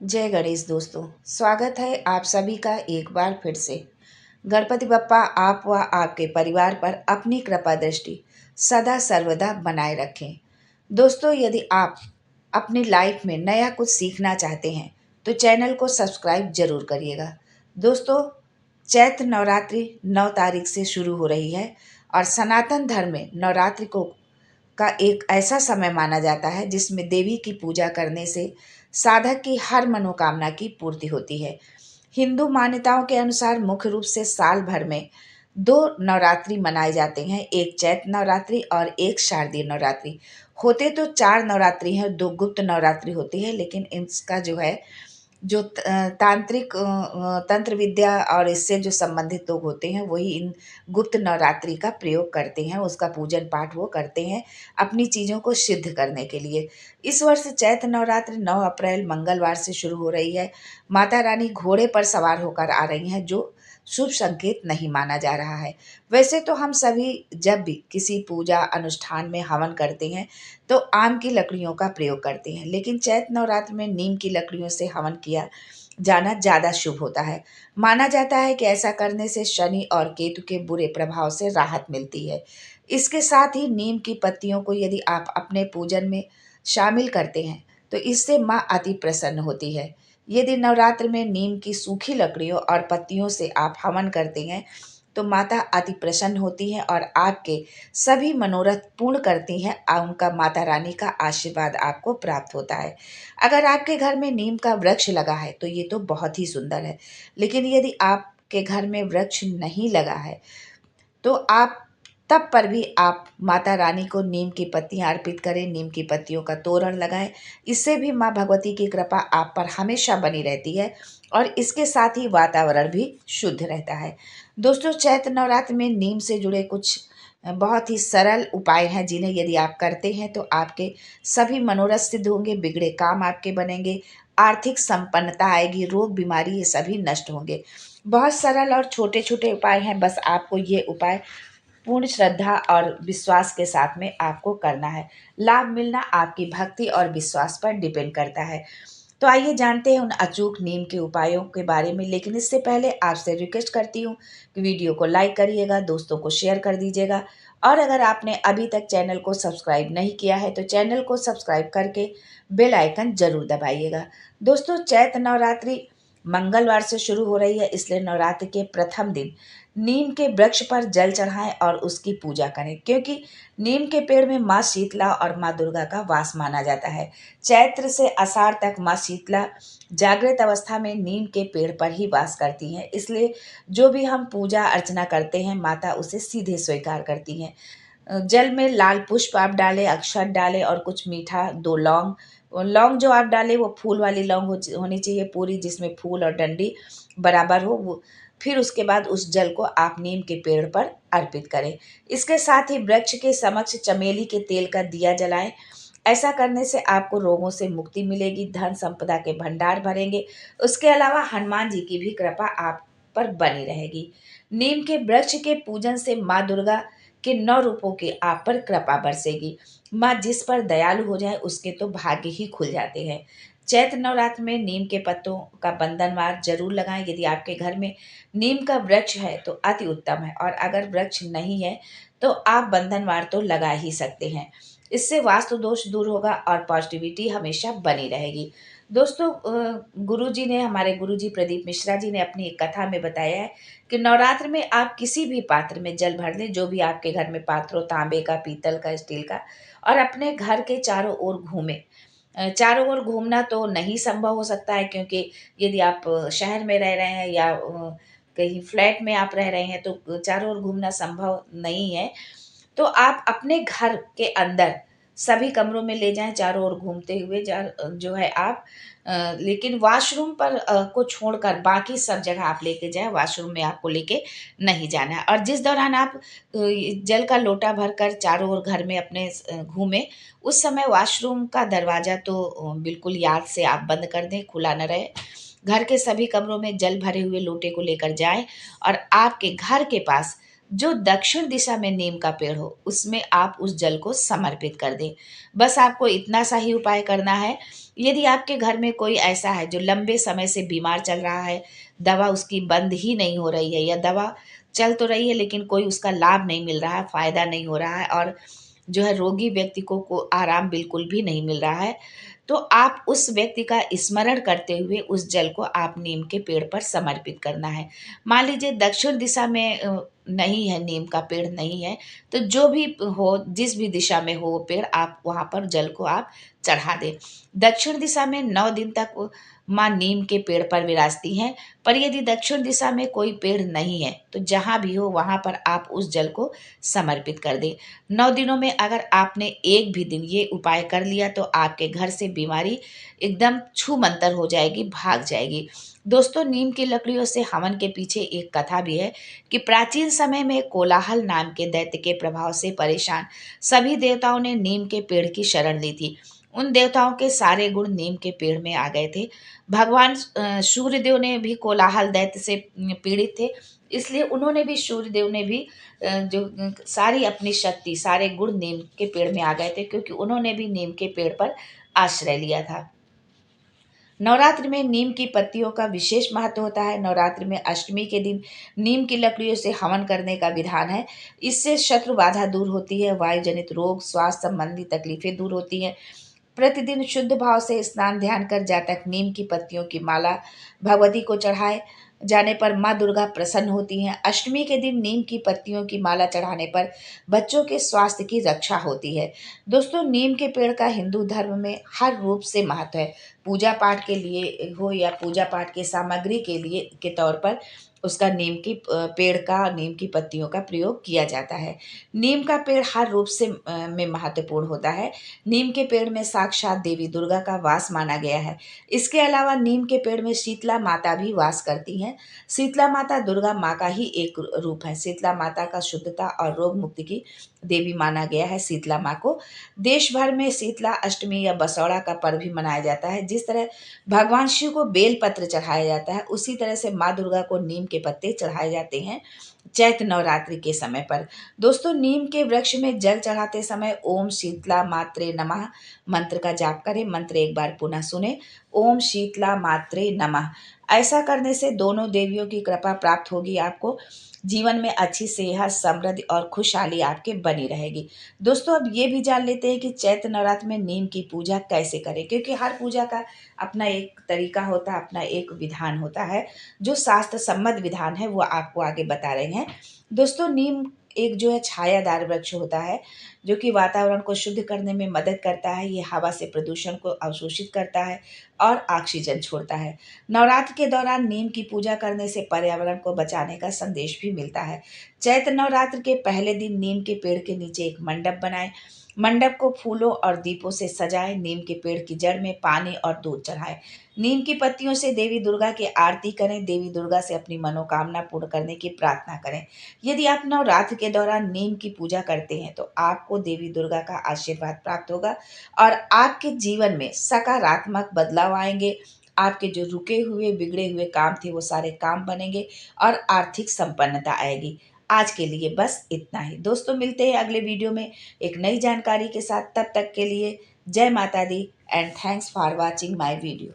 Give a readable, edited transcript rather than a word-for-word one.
जय गणेश दोस्तों। स्वागत है आप सभी का एक बार फिर से। गणपति बप्पा आप व आपके परिवार पर अपनी कृपा दृष्टि सदा सर्वदा बनाए रखें। दोस्तों, यदि आप अपनी लाइफ में नया कुछ सीखना चाहते हैं तो चैनल को सब्सक्राइब जरूर करिएगा। दोस्तों, चैत्र नवरात्रि 9 तारीख से शुरू हो रही है और सनातन धर्म में नवरात्रि को का एक ऐसा समय माना जाता है जिसमें देवी की पूजा करने से साधक की हर मनोकामना की पूर्ति होती है। हिंदू मान्यताओं के अनुसार मुख्य रूप से साल भर में दो नवरात्रि मनाए जाते हैं, एक चैत्र नवरात्रि और एक शारदीय नवरात्रि। होते तो चार नवरात्रि हैं, दो गुप्त नवरात्रि होती है, लेकिन इसका जो है जो तांत्रिक तंत्र विद्या और इससे जो संबंधित लोग होते हैं वही इन गुप्त नवरात्रि का प्रयोग करते हैं, उसका पूजन पाठ वो करते हैं अपनी चीज़ों को सिद्ध करने के लिए। इस वर्ष चैत्र नवरात्रि 9 अप्रैल मंगलवार से शुरू हो रही है। माता रानी घोड़े पर सवार होकर आ रही हैं, जो शुभ संकेत नहीं माना जा रहा है। वैसे तो हम सभी जब भी किसी पूजा अनुष्ठान में हवन करते हैं तो आम की लकड़ियों का प्रयोग करते हैं, लेकिन चैत्र नवरात्र में नीम की लकड़ियों से हवन किया जाना ज़्यादा शुभ होता है। माना जाता है कि ऐसा करने से शनि और केतु के बुरे प्रभाव से राहत मिलती है। इसके साथ ही नीम की पत्तियों को यदि आप अपने पूजन में शामिल करते हैं तो इससे माँ अति प्रसन्न होती है। यदि नवरात्र में नीम की सूखी लकड़ियों और पत्तियों से आप हवन करते हैं तो माता अति प्रसन्न होती हैं और आपके सभी मनोरथ पूर्ण करती हैं और उनका माता रानी का आशीर्वाद आपको प्राप्त होता है। अगर आपके घर में नीम का वृक्ष लगा है तो ये तो बहुत ही सुंदर है, लेकिन यदि आपके घर में वृक्ष नहीं लगा है तो आप तब पर भी आप माता रानी को नीम की पत्तियां अर्पित करें, नीम की पत्तियों का तोरण लगाएं। इससे भी माँ भगवती की कृपा आप पर हमेशा बनी रहती है और इसके साथ ही वातावरण भी शुद्ध रहता है। दोस्तों, चैत्र नवरात्र में नीम से जुड़े कुछ बहुत ही सरल उपाय हैं जिन्हें यदि आप करते हैं तो आपके सभी मनोरथ सिद्ध होंगे, बिगड़े काम आपके बनेंगे, आर्थिक संपन्नता आएगी, रोग बीमारी ये सभी नष्ट होंगे। बहुत सरल और छोटे छोटे उपाय हैं, बस आपको ये उपाय पूर्ण श्रद्धा और विश्वास के साथ में आपको करना है। लाभ मिलना आपकी भक्ति और विश्वास पर डिपेंड करता है। तो आइए जानते हैं उन अचूक नीम के उपायों के बारे में, लेकिन इससे पहले आपसे रिक्वेस्ट करती हूँ कि वीडियो को लाइक करिएगा, दोस्तों को शेयर कर दीजिएगा और अगर आपने अभी तक चैनल को सब्सक्राइब नहीं किया है तो चैनल को सब्सक्राइब करके बेल आइकन जरूर दबाइएगा। दोस्तों, चैत्र नवरात्रि मंगलवार से शुरू हो रही है, इसलिए नवरात्रि के प्रथम दिन नीम के वृक्ष पर जल चढ़ाएं और उसकी पूजा करें, क्योंकि नीम के पेड़ में माँ शीतला और माँ दुर्गा का वास माना जाता है। चैत्र से आषाढ़ तक माँ शीतला जागृत अवस्था में नीम के पेड़ पर ही वास करती हैं, इसलिए जो भी हम पूजा अर्चना करते हैं माता उसे सीधे स्वीकार करती हैं। जल में लाल पुष्प आप डालें, अक्षत डालें और कुछ मीठा, दो लौंग। लौंग जो आप डालें वो फूल वाली लौंग होनी चाहिए पूरी, जिसमें फूल और डंडी बराबर हो वो। फिर उसके बाद उस जल को आप नीम के पेड़ पर अर्पित करें। इसके साथ ही वृक्ष के समक्ष चमेली के तेल का दिया जलाएं। ऐसा करने से आपको रोगों से मुक्ति मिलेगी, धन संपदा के भंडार भरेंगे। उसके अलावा हनुमान जी की भी कृपा आप पर बनी रहेगी। नीम के वृक्ष के पूजन से माँ दुर्गा के 9 रूपों की आप पर कृपा बरसेगी। माँ जिस पर दयालु हो जाए उसके तो भाग्य ही खुल जाते हैं। चैत्र नवरात्र में नीम के पत्तों का बंधनवार जरूर लगाएं। यदि आपके घर में नीम का वृक्ष है तो अति उत्तम है, और अगर वृक्ष नहीं है तो आप बंधनवार तो लगा ही सकते हैं। इससे वास्तु दोष दूर होगा और पॉजिटिविटी हमेशा बनी रहेगी। दोस्तों, गुरुजी ने, हमारे गुरुजी प्रदीप मिश्रा जी ने अपनी एक कथा में बताया है कि नवरात्र में आप किसी भी पात्र में जल भर लें, जो भी आपके घर में पात्र हो, तांबे का, पीतल का, स्टील का, और अपने घर के चारों ओर घूमें। चारों ओर घूमना तो नहीं संभव हो सकता है, क्योंकि यदि आप शहर में रह रहे हैं या कहीं फ्लैट में आप रह रहे हैं तो चारों ओर घूमना संभव नहीं है। तो आप अपने घर के अंदर सभी कमरों में ले जाएं चारों ओर घूमते हुए, जो है आप लेकिन वॉशरूम पर को छोड़कर बाकी सब जगह आप लेके जाएं, वॉशरूम में आपको लेके नहीं जाना है। और जिस दौरान आप जल का लोटा भरकर चारों ओर घर में अपने घूमें, उस समय वॉशरूम का दरवाज़ा तो बिल्कुल याद से आप बंद कर दें, खुला न रहे। घर के सभी कमरों में जल भरे हुए लोटे को लेकर जाएं और आपके घर के पास जो दक्षिण दिशा में नीम का पेड़ हो उसमें आप उस जल को समर्पित कर दें। बस आपको इतना सा ही उपाय करना है। यदि आपके घर में कोई ऐसा है जो लंबे समय से बीमार चल रहा है, दवा उसकी बंद ही नहीं हो रही है, या दवा चल तो रही है लेकिन कोई उसका लाभ नहीं मिल रहा है, फ़ायदा नहीं हो रहा है, और जो है रोगी व्यक्ति को आराम बिल्कुल भी नहीं मिल रहा है, तो आप उस व्यक्ति का स्मरण करते हुए उस जल को आप नीम के पेड़ पर समर्पित करना है। मान लीजिए दक्षिण दिशा में नहीं है, नीम का पेड़ नहीं है, तो जो भी हो, जिस भी दिशा में हो वो पेड़, आप वहाँ पर जल को आप चढ़ा दें। दक्षिण दिशा में 9 दिन तक माँ नीम के पेड़ पर विराजती हैं, पर यदि दक्षिण दिशा में कोई पेड़ नहीं है तो जहाँ भी हो वहाँ पर आप उस जल को समर्पित कर दें। 9 दिनों में अगर आपने एक भी दिन ये उपाय कर लिया तो आपके घर से बीमारी एकदम छूमंतर हो जाएगी, भाग जाएगी। दोस्तों, नीम की लकड़ियों से हवन के पीछे एक कथा भी है कि प्राचीन समय में कोलाहल नाम के दैत्य के प्रभाव से परेशान सभी देवताओं ने नीम के पेड़ की शरण ली थी। उन देवताओं के सारे गुण नीम के पेड़ में आ गए थे। भगवान सूर्यदेव ने भी कोलाहल दैत्य से पीड़ित थे, इसलिए उन्होंने भी, सूर्यदेव ने भी जो सारी अपनी शक्ति, सारे गुण नीम के पेड़ में आ गए थे, क्योंकि उन्होंने भी नीम के पेड़ पर आश्रय लिया था। नवरात्रि में नीम की पत्तियों का विशेष महत्व होता है। नवरात्रि में अष्टमी के दिन नीम की लकड़ियों से हवन करने का विधान है। इससे शत्रु बाधा दूर होती है, वायु जनित रोग, स्वास्थ्य संबंधी तकलीफें दूर होती हैं। प्रतिदिन शुद्ध भाव से स्नान ध्यान कर जातक नीम की पत्तियों की माला भगवती को चढ़ाए जाने पर माँ दुर्गा प्रसन्न होती हैं। अष्टमी के दिन नीम की पत्तियों की माला चढ़ाने पर बच्चों के स्वास्थ्य की रक्षा होती है। दोस्तों, नीम के पेड़ का हिंदू धर्म में हर रूप से महत्व है। पूजा पाठ के लिए हो या पूजा पाठ के सामग्री के लिए के तौर पर उसका पेड़ का, नीम की पत्तियों का प्रयोग किया जाता है। नीम का पेड़ हर रूप से में महत्वपूर्ण होता है। नीम के पेड़ में साक्षात देवी दुर्गा का वास माना गया है। इसके अलावा नीम के पेड़ में शीतला माता भी वास करती हैं। शीतला माता दुर्गा माँ का ही एक रूप है। शीतला माता का शुद्धता और रोग मुक्ति की देवी माना गया है शीतला माँ को। देश भर में शीतला अष्टमी या बसौड़ा का पर्व भी मनाया जाता है। जिस तरह भगवान शिव को बेल पत्र चढ़ाया जाता है, उसी तरह से माँ दुर्गा को नीम के पत्ते चढ़ाए जाते हैं चैत्र नवरात्रि के समय पर। दोस्तों, नीम के वृक्ष में जल चढ़ाते समय ओम शीतला मात्रे नमः मंत्र का जाप करें। मंत्र एक बार पुनः सुने, ओम शीतला मात्रे नमः। ऐसा करने से दोनों देवियों की कृपा प्राप्त होगी आपको। जीवन में अच्छी सेहत, समृद्धि और खुशहाली आपके बनी रहेगी। दोस्तों, अब ये भी जान लेते हैं कि चैत्र नवरात्र में नीम की पूजा कैसे करें, क्योंकि हर पूजा का अपना एक तरीका होता है, अपना एक विधान होता है। जो शास्त्र सम्मत विधान है वो आपको आगे बता रहे हैं। दोस्तों, नीम एक जो है छायादार वृक्ष होता है, जो कि वातावरण को शुद्ध करने में मदद करता है। ये हवा से प्रदूषण को अवशोषित करता है और ऑक्सीजन छोड़ता है। नवरात्र के दौरान नीम की पूजा करने से पर्यावरण को बचाने का संदेश भी मिलता है। चैत्र नवरात्र के पहले दिन नीम के पेड़ के नीचे एक मंडप बनाएं। मंडप को फूलों और दीपों से सजाएं। नीम के पेड़ की जड़ में पानी और दूध चढ़ाएं। नीम की पत्तियों से देवी दुर्गा की आरती करें। देवी दुर्गा से अपनी मनोकामना पूर्ण करने की प्रार्थना करें। यदि आप नवरात्र के दौरान नीम की पूजा करते हैं तो आपको देवी दुर्गा का आशीर्वाद प्राप्त होगा और आपके जीवन में सकारात्मक बदलाव आएंगे। आपके जो रुके हुए, बिगड़े हुए काम थे वो सारे काम बनेंगे और आर्थिक संपन्नता आएगी। आज के लिए बस इतना ही। दोस्तों, मिलते हैं अगले वीडियो में एक नई जानकारी के साथ। तब तक के लिए जय माता दी and thanks for watching my video.